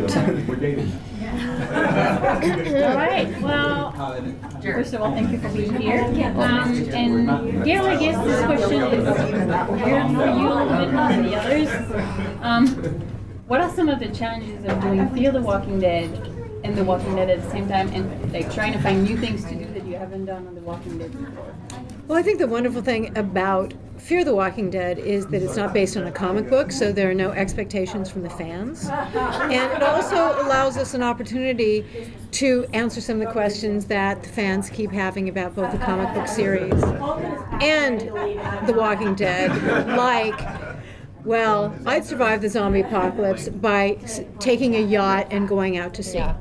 We're dating. All right. Well, first of all, thank you for being here. And Gail, I guess this question is geared for you a little bit more than the others. What are some of the challenges of doing Fear the Walking Dead and The Walking Dead at the same time, and like trying to find new things to do that you haven't done on The Walking Dead before? Well, I think the wonderful thing about Fear the Walking Dead is that it's not based on a comic book, so there are no expectations from the fans. And it also allows us an opportunity to answer some of the questions that the fans keep having about both the comic book series and The Walking Dead, like, well, I'd survive the zombie apocalypse by taking a yacht and going out to sea. Yeah.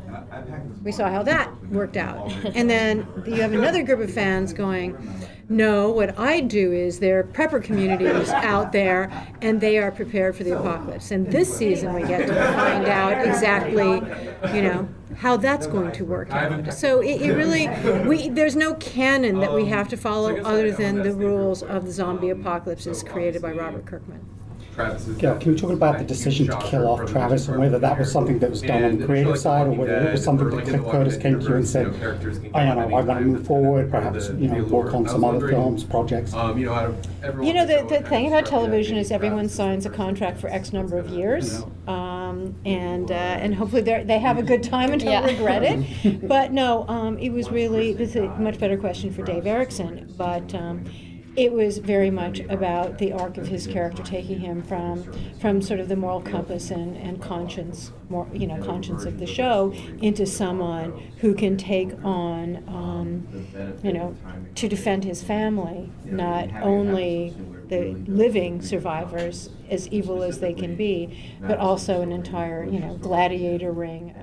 We saw how that worked out. And then you have another group of fans going, no, what I do is there are prepper communities out there, and they are prepared for the apocalypse. And this season we get to find out exactly, how that's going to work out. So it really, there's no canon that we have to follow other than the rules of the zombie apocalypses created by Robert Kirkman. Yeah, can you talk about the decision to kill off Travis, and whether that was something that was done on the creative side, or whether it was something that Cliff Curtis came to you and said, I want to move forward, perhaps work on some other films, projects? The thing about television is everyone signs a contract for X number of years, and hopefully they have a good time and don't regret it. But no, it was a much better question for Dave Erickson, but it was very much about the arc of his character, taking him from sort of the moral compass and conscience, conscience of the show, into someone who can take on, to defend his family, not only the living survivors, as evil as they can be, but also an entire, gladiator ring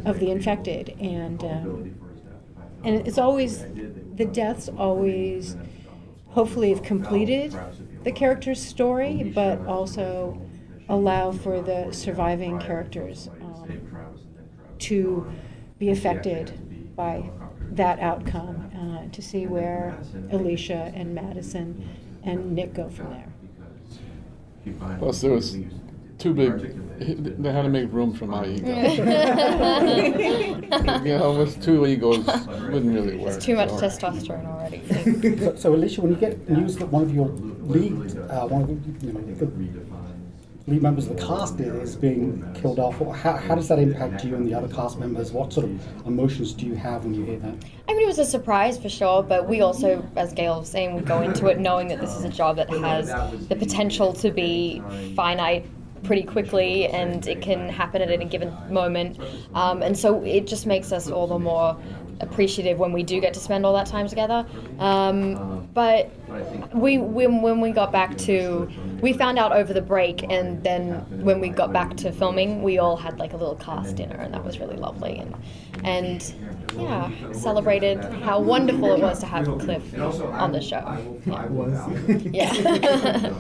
of the infected, and it's always, the deaths always hopefully have completed the character's story, but also allow for the surviving characters to be affected by that outcome, to see where Alicia and Madison and Nick go from there. Plus, there was too big. They had to make room for my ego. With two egos, wouldn't really work. It's too much testosterone already. So, Alicia, when you get news that one of your lead members of the cast is being killed off, how does that impact you and the other cast members? What sort of emotions do you have when you hear that? I mean, it was a surprise for sure, but we also, as Gail was saying, we go into it knowing that this is a job that has the potential to be finite pretty quickly, and it can happen at any given moment, and so it just makes us all the more appreciative when we do get to spend all that time together. But when we got back to, we found out over the break, and then when we got back to filming, we all had like a little cast dinner, and that was really lovely, and celebrated how wonderful it was to have Cliff on the show. Yeah.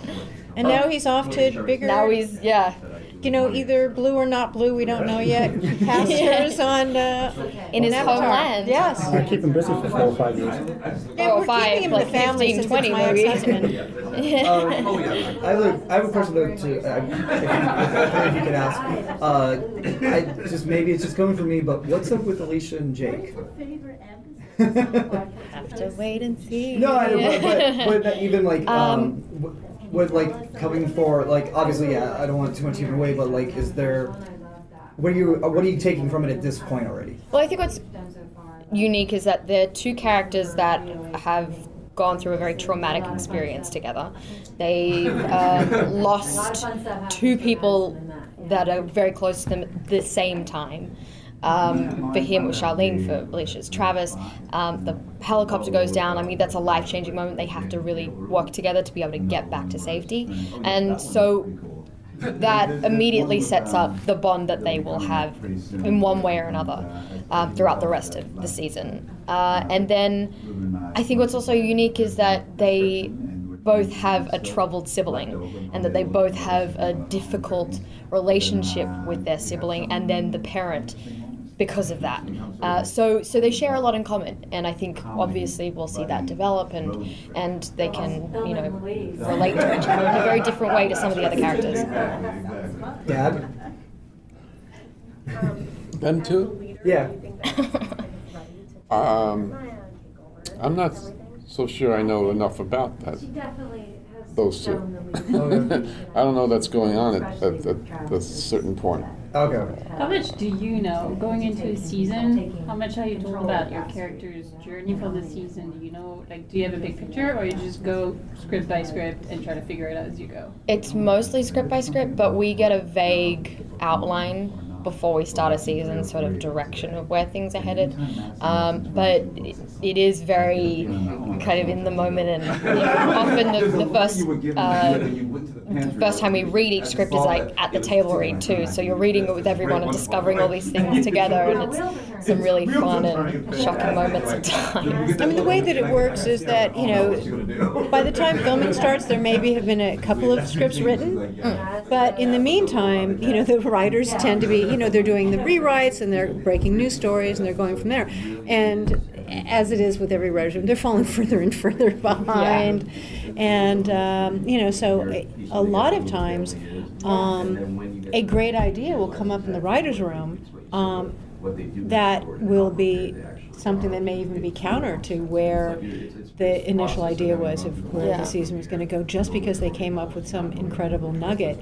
And now he's off to bigger. Now he's either blue or not blue. We don't know yet. Pastures on in his homeland. Yes. I keep him busy for 4 or 5 years. Yeah, we're keeping him in the family 15, 20 my ex-husband. I have a question though too. If you can ask. Maybe it's just coming from me, but what's up with Alicia and Jake? Have to wait and see. No, I know, but even like. With like coming for like obviously I don't want too much to give away, but like is there what are you taking from it at this point already? Well, I think what's unique is that they're two characters that have gone through a very traumatic experience together. They've lost two people that are very close to them at the same time. For him, it was Charlene. For Alicia's Travis. The helicopter goes down. I mean, that's a life-changing moment. They have to really work together to be able to get back to safety. And so that immediately sets up the bond that they will have in one way or another throughout the rest of the season. And then I think what's also unique is that they both have a troubled sibling, and that they both have a difficult relationship with their sibling and then the parent because of that. So they share a lot in common, and I think obviously we'll see that develop, and they can relate to each other in a very different way to some of the other characters. Dad? Them two? Yeah. I'm not so sure I know enough about that. Those two. I don't know that's going on at a certain point. Okay. How much do you know going into a season? How much are you told about your character's journey for the season? Do you know, like, do you have a big picture, or you just go script by script and try to figure it out as you go? It's mostly script by script, but we get a vague outline before we start a season, sort of direction of where things are headed. But it is very kind of in the moment, and often the first time we read each script is like at the table read too. So you're reading it with everyone and discovering all these things together, and it's some really fun and shocking moments at times. I mean, the way that it works is that, by the time filming starts, there maybe have been a couple of scripts written, but in the meantime, the writers tend to be, they're doing the rewrites and they're breaking new stories and they're going from there. And as it is with every writer, they're falling further and further behind. Yeah. And, so a lot of times, a great idea will come up in the writer's room that will be something that may even be counter to where the initial idea was of where the season was going to go, just because they came up with some incredible nugget.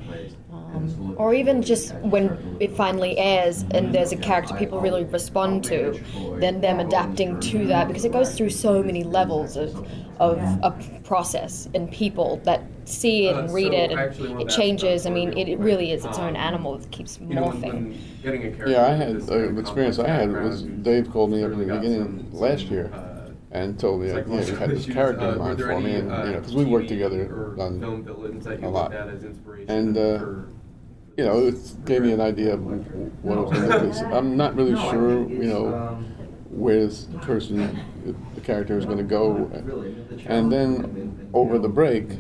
Or even just when it finally airs and there's a character people really respond to, then them adapting to that, because it goes through so many levels of a process and people that see it and read it, and it changes. I mean, it really is its own animal that keeps morphing. Yeah, I had the experience I had was Dave called me up in the beginning last year and told me, he had this character in mind for me, and because we worked together on a lot, and it gave me an idea of what I was going to do. I'm not really sure, where this person, the character is going to go, and then over the break,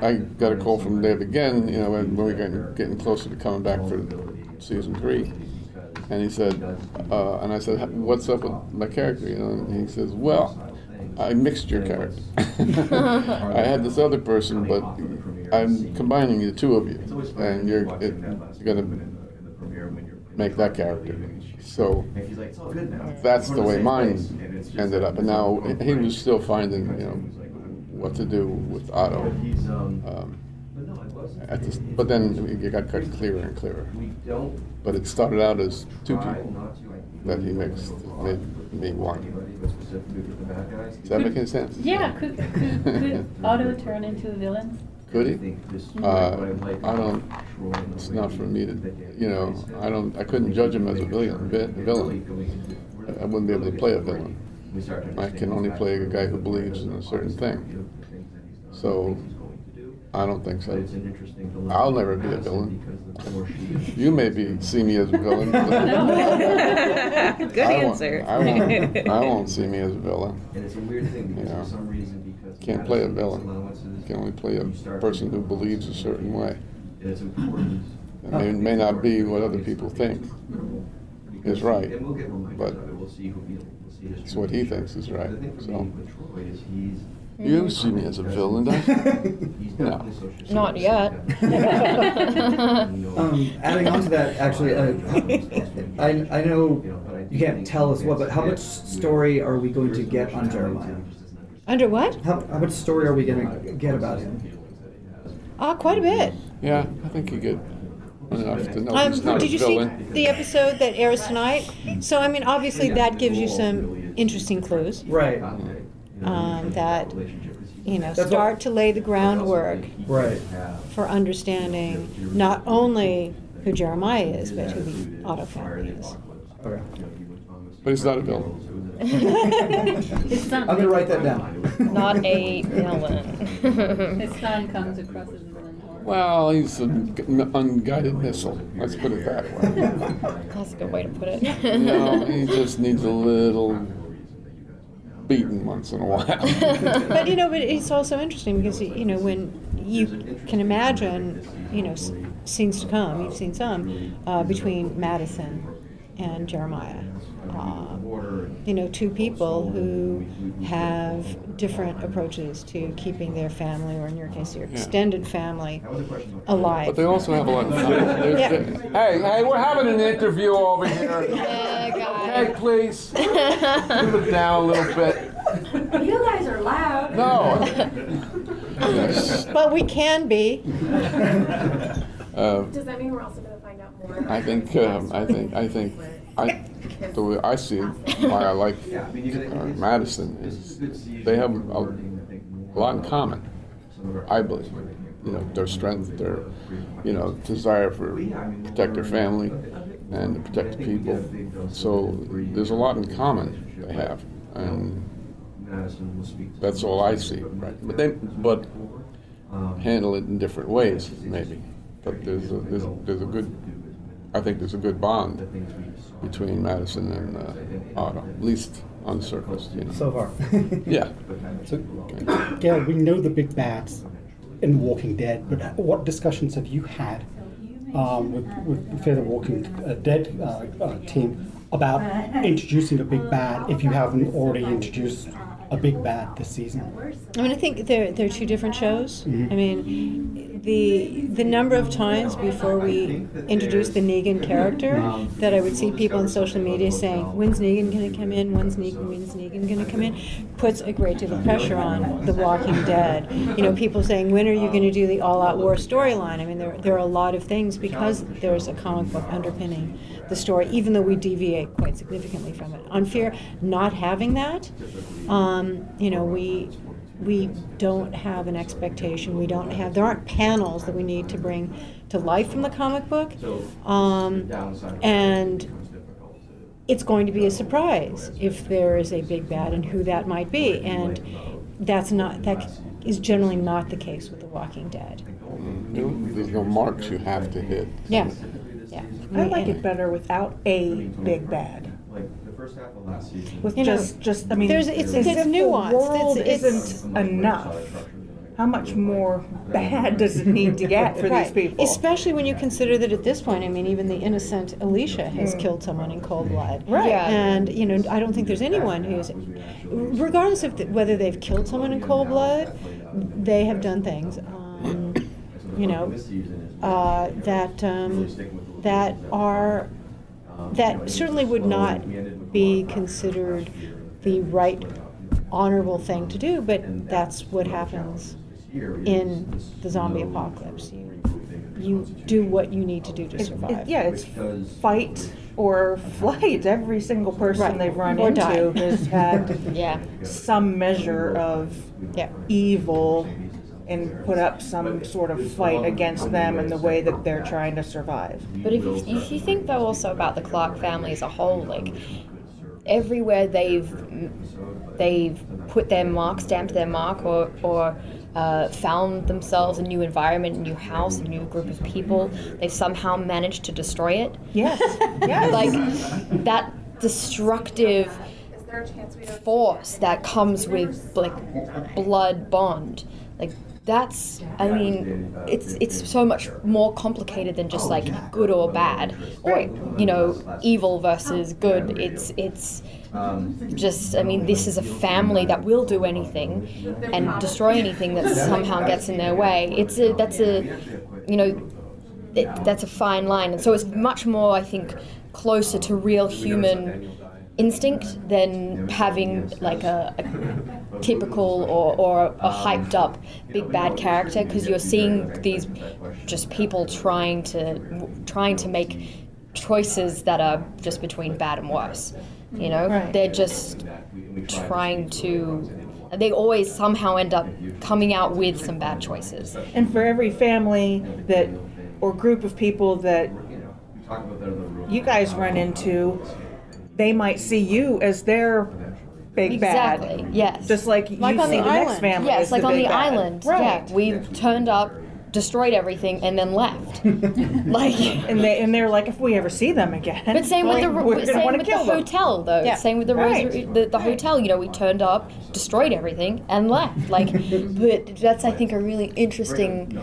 I got a call from Dave again, when we were getting closer to coming back for season 3. And he said, and I said, what's up with my character? And he says, well, I mixed your character. I had this other person, but I'm combining the two of you, and you're going to make that character. So that's the way mine ended up. And now he was still finding, what to do with Otto. But then it got cut clearer and clearer. But it started out as 2 people that he mixed, made me one. Does that make any sense? Yeah, could Otto turn into a villain? Could he? I don't. It's not for me to. I couldn't judge him as a villain. I wouldn't be able to play a villain. I can only play a guy who believes in a certain thing. So I don't think so. I'll never be a villain. You maybe see me as a villain. Good answer. I won't see me as a villain. Can't play a villain. You can only play a person who believes a certain way. It may not be what other people think is right, but it's what he thinks is right. So you see me as a villain, don't you? No. Not yet. Adding on to that, actually, I know you can't tell us what, but how much story are we going to get on Jeremiah? Under what? How much story are we going to get about him? Quite a bit. Yeah, I think you get enough to know he's not did a you villain. see the episode that airs tonight? So, I mean, obviously that gives you some interesting clues. Right. That, start to lay the groundwork for understanding not only who Jeremiah is, but who the Otto family is. Okay. But he's not a villain. I'm going to write that down. Not a villain. His son comes across as a villain. Well, he's an unguided missile. Let's put it that way. That's a good way to put it. He just needs a little beaten once in a while. But but it's also interesting because when you can imagine scenes to come, you've seen some between Madison and Jeremiah. two people who have different approaches to keeping their family, or in your case, your extended family, alive. But they also have a lot of common. Hey, we're having an interview over here. Okay, please. Move it down a little bit. You guys are loud. No. But we can be. Does that mean we're also going to find out more? I think the way I see it, why I like Madison is they have a lot in common. I believe, their strength, their, desire for protect their family and to protect the people. So there's a lot in common they have, and that's all I see. Right? But handle it in different ways, maybe. But there's a good. I think there's a good bond between Madison and Otto, at least on the surface. So far. Yeah. So, Gail, we know the big bads in Walking Dead, but what discussions have you had with the Walking Dead team about introducing a big bad if you haven't already introduced a big bad this season? I mean, I think they're two different shows. Mm-hmm. I mean, the number of times before we introduced the Negan character that I would see people on social media saying, when's Negan going to come in, when's Negan going to come in, puts a great deal of pressure on The Walking Dead. People saying, when are you going to do the all-out war storyline? I mean, there are a lot of things because there's a comic book underpinning the story, even though we deviate quite significantly from it. On Fear not having that, we don't have an expectation. There aren't panels that we need to bring to life from the comic book, and it's going to be a surprise if there is a big bad and who that might be, and that is generally not the case with The Walking Dead. There's no marks you have to hit. Yeah. I like it better without a big bad. With it's nuanced. The world isn't enough. How much more bad does it need to get for these people? Especially when you consider that at this point, I mean, even the innocent Alicia has killed someone in cold blood. Right. Yeah. And, I don't think there's anyone who's, regardless of whether they've killed someone in cold blood, they have done things, that certainly would not be considered the right, honorable thing to do, but that's what happens in the zombie apocalypse. You do what you need to do to survive. It's fight or flight. Every single person they've run or into die. has had some measure of evil and put up some sort of fight against them in the way that they're trying to survive. But if you think though also about the Clark family as a whole, like everywhere they've put their mark, stamped their mark, or found themselves a new environment, a new house, a new group of people, they've somehow managed to destroy it. Yes. Yes. Like that destructive force that comes with like blood bond, like that's, I mean, it's so much more complicated than just like good or bad, or evil versus good. It's just, I mean, this is a family that will do anything and destroy anything that somehow gets in their way. That's a fine line, and so it's much more, I think, closer to real human instinct than having like a typical or a hyped up big bad character, because you're seeing these just people trying to make choices that are just between bad and worse. They're just trying to, they always somehow end up coming out with some bad choices. And for every family that or group of people that you guys run into, they might see you as their big bad. Exactly, yes. Just like you on see the the island. next family Yes, as like the on big the bad. island. Right. Yeah, we turned up destroyed everything and then left. Like, and they're like, if we ever see them again. but same with the hotel though. Yeah. Same with the the hotel. You know, we turned up, destroyed everything, and left. Like, but that's I think a really interesting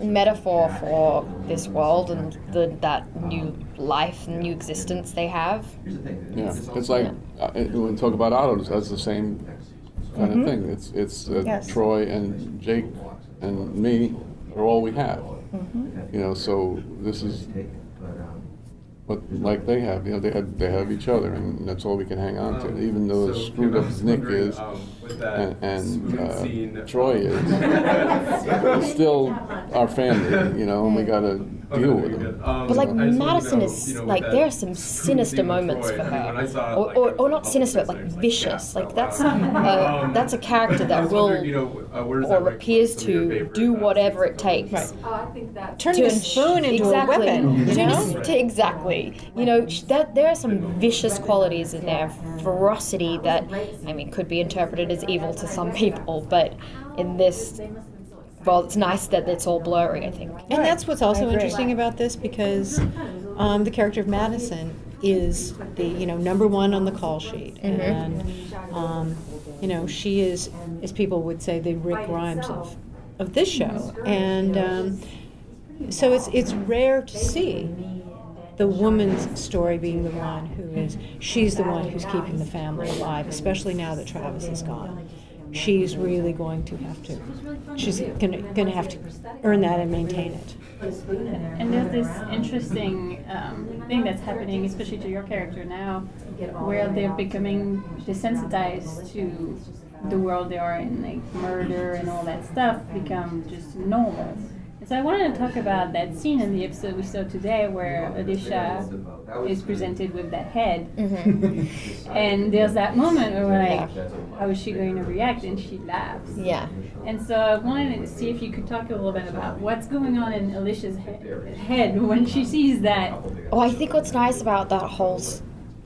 metaphor for this world and that new life and new existence they have. Yeah, it's like when we talk about autos, that's the same kind of thing. It's Yes. Troy and Jake and me are all we have. You know, so this is what like they have. You know, they have each other, and that's all we can hang on to. Even though as screwed up as Nick is, and Troy is, he's still our family. You know, and we gotta deal with them. But like Madison is like there are some sinister moments for her, or not sinister, like vicious. Like that's a character that will or appears to do whatever it takes. Turning a spoon into a weapon. You know? Exactly. You know there are some vicious qualities in there, ferocity that I mean could be interpreted as evil to some people, but in this. Well, it's nice that it's all blurry, I think. And that's what's also interesting about this, because the character of Madison is the number one on the call sheet, and she is, as people would say, the Rick Grimes of this show, and so it's rare to see the woman's story being the one she's the one who's keeping the family alive, especially now that Travis is gone. She's really going to have to. She's going to have to earn that and maintain it. And there's this interesting thing that's happening, especially to your character now, where they're becoming desensitized to the world they are in, like murder and all that stuff become just normal. And so I wanted to talk about that scene in the episode we saw today where Alycia is presented with that head. And there's that moment where we're like, how is she going to react? And she laughs. Yeah. And so I wanted to see if you could talk a little bit about what's going on in Alicia's head when she sees that. Oh, I think what's nice about that whole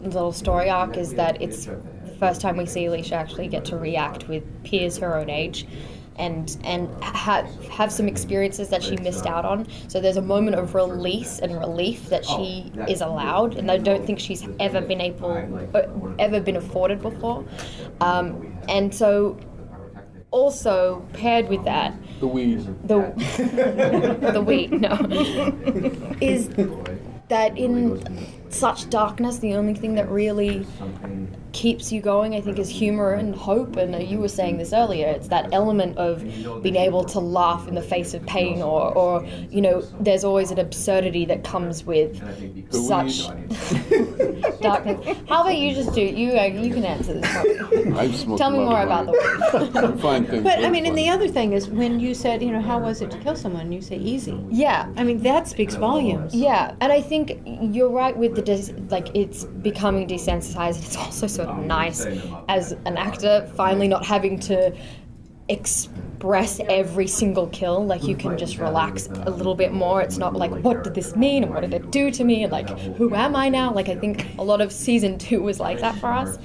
little story arc is that it's the first time we see Alycia actually get to react with peers her own age. And have some experiences that she missed out on. So there's a moment of release and relief that she is allowed, and I don't think she's ever been afforded before. And so, also paired with that, The weed. the weed, no, is that in such darkness, the only thing that really keeps you going, I think, is humor and hope. And you were saying this earlier, it's that element of being able to laugh in the face of pain, or there's always an absurdity that comes with such darkness. How about you just do, you can answer this probably. Tell me more about the Fine thing. But I mean, and the other thing is when you said, how was it to kill someone? You say easy. Yeah. I mean, that speaks volumes. Yeah, and I think you're right with it's becoming desensitized. It's also sort of nice as an actor finally not having to express every single kill. Like you can just relax a little bit more. It's not like, what did this mean and what did it do to me and like, who am I now? Like I think a lot of season 2 was like that for us.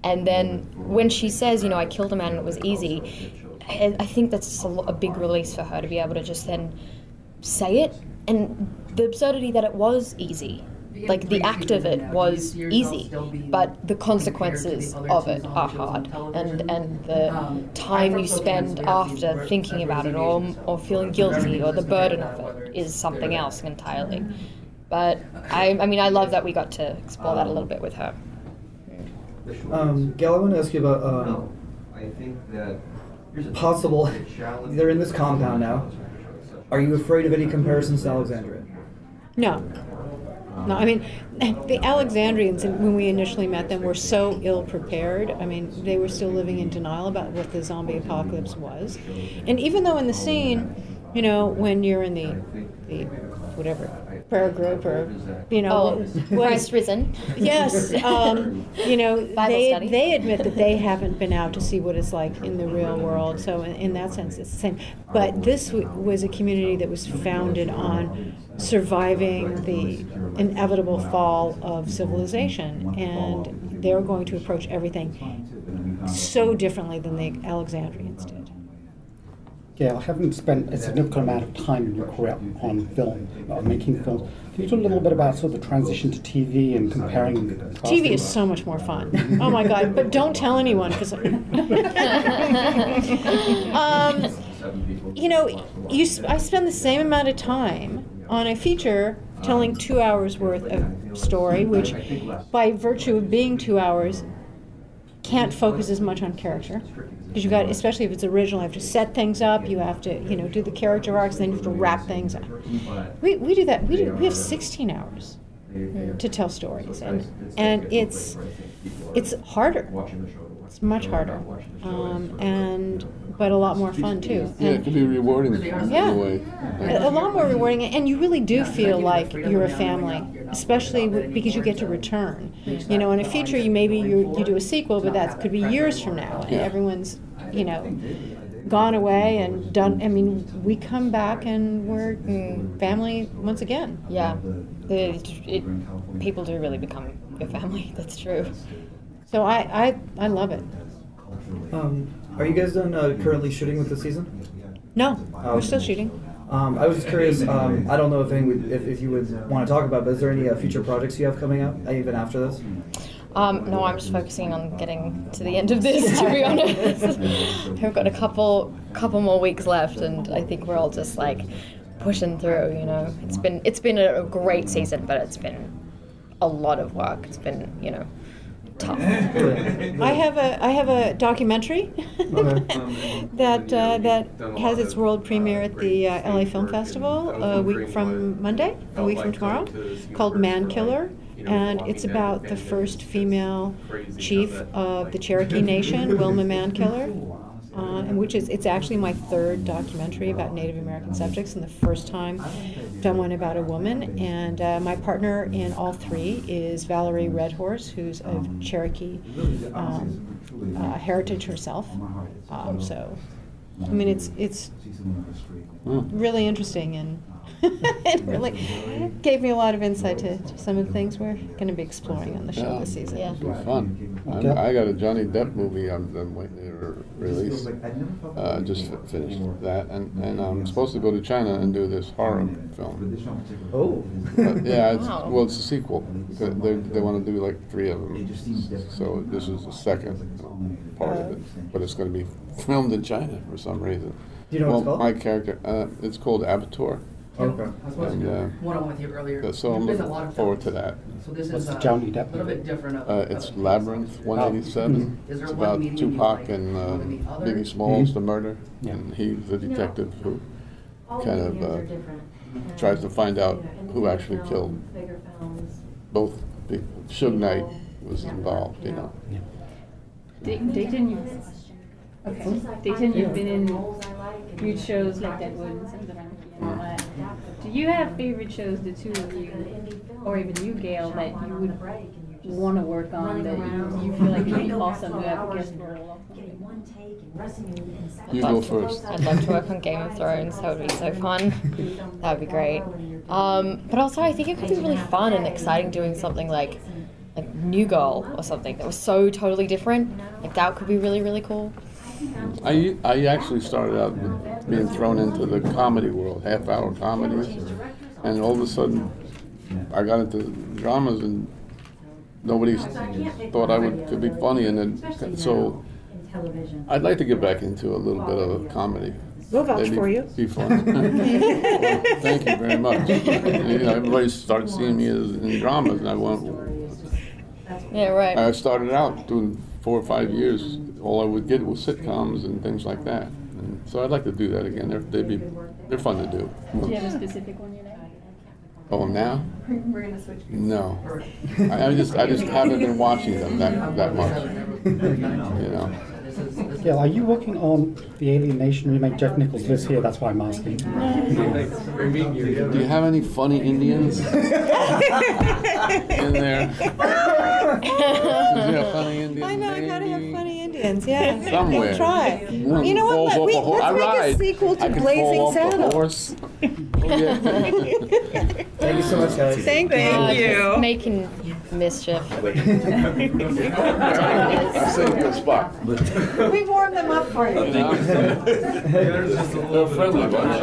And then when she says, I killed a man and it was easy, I think that's just a big release for her to be able to just then say it, and the absurdity that it was easy. Like the act of it was easy, but the consequences of it are hard, and the time you spend after thinking about it or feeling guilty or the burden of it is something else entirely. But I love that we got to explore that a little bit with her. Gail, I want to ask you about possible. They're in this compound now. Are you afraid of any comparisons to Alexandria? No. No, I mean, the Alexandrians, when we initially met them, were so ill-prepared. I mean, they were still living in denial about what the zombie apocalypse was. And even though in the scene, when you're in the whatever, prayer group or, Christ risen. Yes. They admit that they haven't been out to see what it's like in the real world. So in that sense, it's the same. But this was a community that was founded on surviving the inevitable fall of civilization, and they're going to approach everything so differently than the Alexandrians did. Gail, having spent a significant amount of time in your career on film, making films, can you talk a little bit about sort of the transition to TV and comparing? TV is so much more fun. Oh my God! But don't tell anyone because. You know, I spend the same amount of time on a feature telling 2 hours worth of story, which, by virtue of being 2 hours, can't focus as much on character. Because you got, especially if it's original, you have to set things up. You have to, do the character arcs. Then you have to wrap things up. We do that. We have 16 hours to tell stories, and it's harder. It's much harder, but a lot more fun too. Yeah, it can be rewarding in a way. A lot more rewarding, and you really do feel like you're a family, especially because you get to return. In a feature, you do a sequel, but that could be years from now, and everyone's gone away and done. I mean, we come back and we're family once again. Yeah, people do really become your family. That's true. So I love it. Are you guys done currently shooting with the season? No, we're still shooting. I was just curious. I don't know if you would want to talk about, but is there any future projects you have coming up even after this? No, I'm just focusing on getting to the end of this. To be honest, we've got a couple more weeks left, and I think we're all just like pushing through. It's been a great season, but it's been a lot of work. It's been tough. I have a documentary that has its world premiere at the LA Film Festival a week from tomorrow, called Man Killer, and it's about the first female chief of the Cherokee Nation, Wilma Man Killer. And it's actually my third documentary about Native American subjects, and the first time done one about a woman. And my partner in all three is Valerie Redhorse, who's of Cherokee heritage herself. So, I mean, it's really interesting, and it really gave me a lot of insight to some of the things we're going to be exploring on the show this season. Yeah, it'll be fun. I got a Johnny Depp movie I'm waiting to release. Just finished that, and I'm supposed to go to China and do this horror film. Oh. It's a sequel. They want to do like 3 of them. So this is the second part of it, but it's going to be filmed in China for some reason. Do you know what it's called? My character, it's called Abattoir. Okay. One with you earlier. So I'm looking forward to that. So this What's is the Johnny Depp? a little bit different. It's Labyrinth 187. It's about Tupac and Biggie Smalls, the murder, and he's the detective who kind of tries to find out who actually killed both people. Suge Knight was involved, Dayton, you've been in huge shows like Deadwood and Sons of Anarchy and all that. Do you have favorite shows, the two of you, or even you, Gail, that you would want to work on, that you feel like would be awesome to have a guest role? You go first. I'd love to work on Game of Thrones. That would be so fun. That would be great. But also, I think it could be really fun and exciting doing something like New Girl or something that was so totally different. Like that could be really, really cool. I actually started out with being thrown into the comedy world, half-hour comedies, and all of a sudden I got into dramas, and nobody thought I could be funny, and then so I'd like to get back into a little bit of comedy. We'll vouch for you. Be fun. Well, thank you very much. Everybody started seeing me in dramas, and I went. Yeah, right. I started out doing 4 or 5 years. All I would get was sitcoms and things like that. And so I'd like to do that again. They're fun to do. Do you have a specific one you like? Oh, now? We're gonna switch. No. I just haven't been watching them that much. Gail, are you working on the Alien Nation remake? Jeff Nichols lives here, that's why I'm asking. Do you have any funny Indians in there? Is there a funny Indian? I know, I gotta have funny Indians, yeah. Somewhere. Try. You know what? Let's make a sequel to Blazing Saddles. Thank you so much, guys. Thank you. Just making mischief. I saved you a spot. We warmed them up for you. They're a friendly bunch.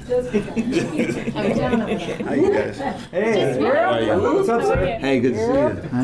I'm down over there. Hi, you guys. Hey, How are you? what's up, sir? Hey, good to see you. Hi.